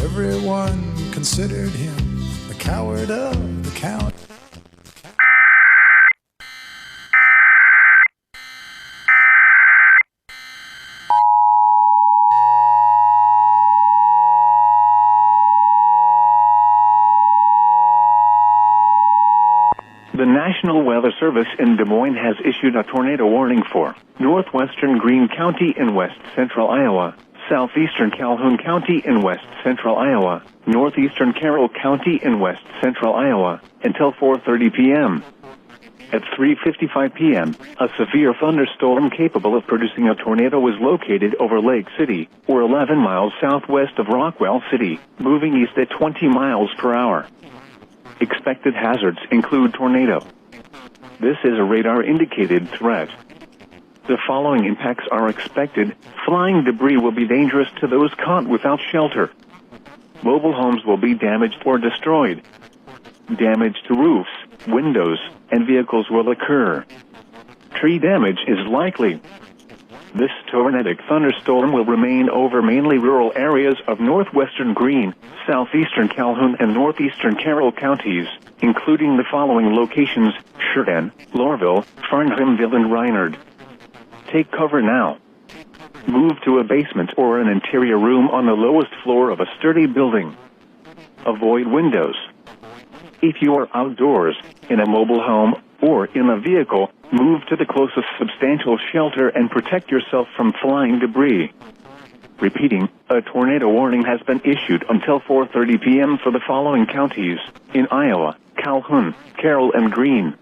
Everyone considered him the coward of the county. The National Weather Service in Des Moines has issued a tornado warning for northwestern Greene County in west central Iowa, southeastern Calhoun County in west central Iowa, northeastern Carroll County in west central Iowa, until 4:30 p.m. At 3:55 p.m., a severe thunderstorm capable of producing a tornado was located over Lake City, or 11 miles southwest of Rockwell City, moving east at 20 miles per hour. Expected hazards include tornado. This is a radar-indicated threat. The following impacts are expected. Flying debris will be dangerous to those caught without shelter. Mobile homes will be damaged or destroyed. Damage to roofs, windows, and vehicles will occur. Tree damage is likely. This tornadic thunderstorm will remain over mainly rural areas of northwestern Greene, southeastern Calhoun, and northeastern Carroll counties, including the following locations: Sheridan, Lorville, Farnhamville, and Reinard. Take cover now. Move to a basement or an interior room on the lowest floor of a sturdy building. Avoid windows. If you are outdoors, in a mobile home, or in a vehicle, move to the closest substantial shelter and protect yourself from flying debris. Repeating, a tornado warning has been issued until 4:30 p.m. for the following counties in Iowa: Calhoun, Carroll, and Greene.